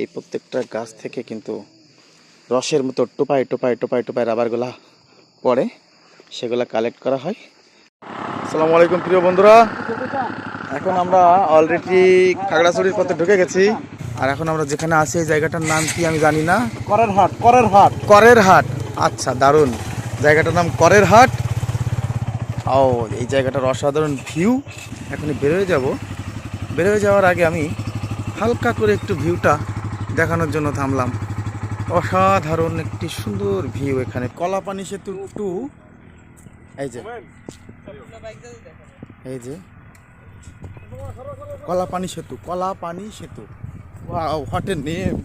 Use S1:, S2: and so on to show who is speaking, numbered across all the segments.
S1: এই প্রত্যেকটা গাছ থেকে কিন্তু রসের মতো টোপায় টোপায় টোপায় টোপায় রাবারগুলা পড়ে, সেগুলা কালেক্ট করা হয়। আসসালামু আলাইকুম প্রিয় বন্ধুরা, এখন আমরা অলরেডি খাগড়াছড়ির পথে ঢুকে গেছি। আর এখন আমরা যেখানে আছি এই জায়গাটার নাম কি আমি জানি না। করের হাট। আচ্ছা, দারুণ। জায়গাটার নাম করের হাট। ও, এই জায়গাটার অসাধারণ ভিউ। এখনই বেরোয় যাওয়ার আগে আমি হালকা করে একটু ভিউটা দেখানোর জন্য থামলাম। অসাধারণ একটি সুন্দর ভিউ এখানে। কলাপানি সেতু টু, এই যে কলাপানি সেতু। Wow, what a name!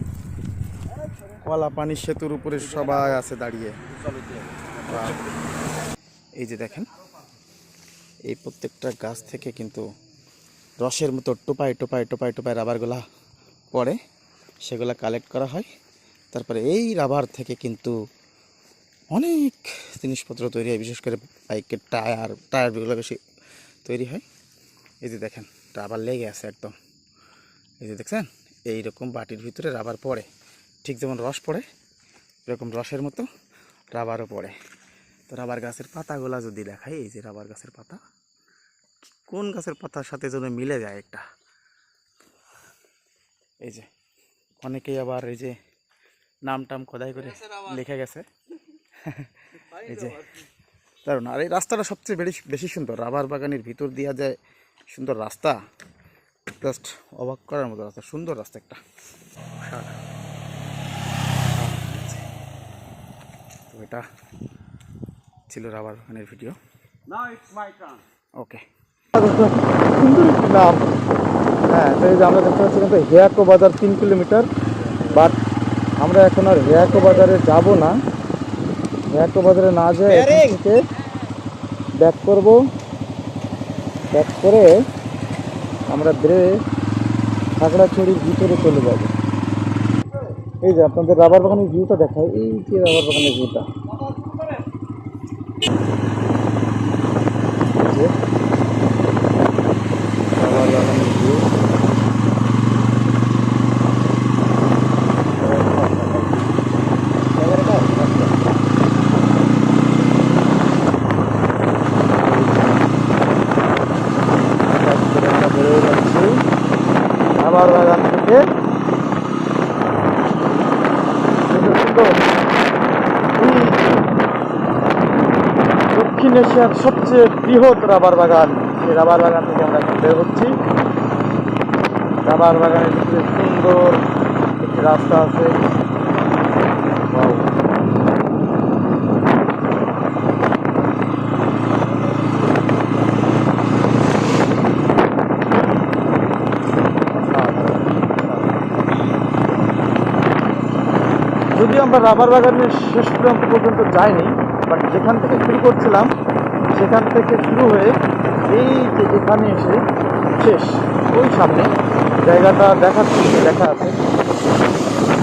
S1: Kalapani সেতুর উপরে সবাই আছে দাঁড়িয়ে। এই যে দেখেন, এই প্রত্যেকটা গাছ থেকে কিন্তু রসের মতো টোপায় টোপায় টোপায় টোপায় রাবারগুলা পড়ে, সেগুলা কালেক্ট করা হয়। তারপরে এই রাবার থেকে কিন্তু অনেক জিনিসপত্র তৈরি হয়, বিশেষ করে বাইকের টায়ারগুলো বেশি তৈরি হয়। এই যে দেখেন, রাবার লেগে আছে একদম। এই যে দেখছেন, এইরকম বাটির ভিতরে রাবার পড়ে, ঠিক যেমন রস পড়ে এরকম রসের মতো রাবারও পড়ে। তো রাবার গাছের পাতাগুলা যদি দেখাই, এই যে রাবার গাছের পাতা, কোন গাছের পাতার সাথে যেন মিলে যায় একটা। এই যে অনেকেই আবার এই যে নাম টাম খোদাই করে লিখে গেছে। এই যে দারুণ। আর এই রাস্তাটা সবচেয়ে বেশি সুন্দর, রাবার বাগানের ভিতর দিয়া যায় সুন্দর রাস্তা, জাস্ট অবাক করার মতো রাস্তা, সুন্দর রাস্তা একটা। তো এটা ছিল রাবার বাগানের ভিডিও। ওকে, সুন্দর একটি নাম। হ্যাঁ, তো এই যে আমরা দেখতে পাচ্ছি কিন্তু হেয়াকো বাজার 3 কিলোমিটার, বাট আমরা এখন আর হেয়াকো বাজারে যাব না। হেয়াকো বাজারে না যেয়ে এখান থেকে ব্যাক করে আমরা খাগড়াছড়ির ভিতরে চলে যাব। এই যে আপনাদের রাবার বাগানের ভিউটা দেখায়, এই যে রাবার বাগানের ভিউটা, রাবার বাগানের ভিউ। রাবার বাগান থেকে দক্ষিণ এশিয়ার সবচেয়ে বৃহৎ রাবার বাগান, সেই রাবার বাগান থেকে আমরা এখন বের হচ্ছি। রাবার বাগানের ভিতরে সুন্দর একটি রাস্তা আছে। যদিও আমরা রাবার বাগানের শেষ প্রান্ত পর্যন্ত যাইনি, বাট যেখান থেকে শুরু করছিলাম সেখান থেকে শুরু হয়ে এই যে এখানে এসে শেষ, ওই সামনে জায়গাটা দেখা আছে,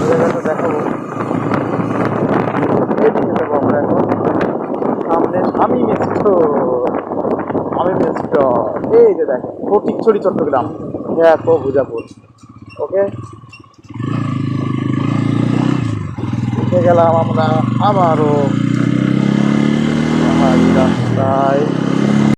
S1: জায়গাটা দেখাবো। এইদিকে যাবো আমরা এখন, সামনে শামীম স্টোর। এই যে দেখেন, ফটিকছড়ি চট্টগ্রাম, ভুজাপুর। ওকে, গেলাম আমরা আবারও পাহাড়ি রাস্তায়।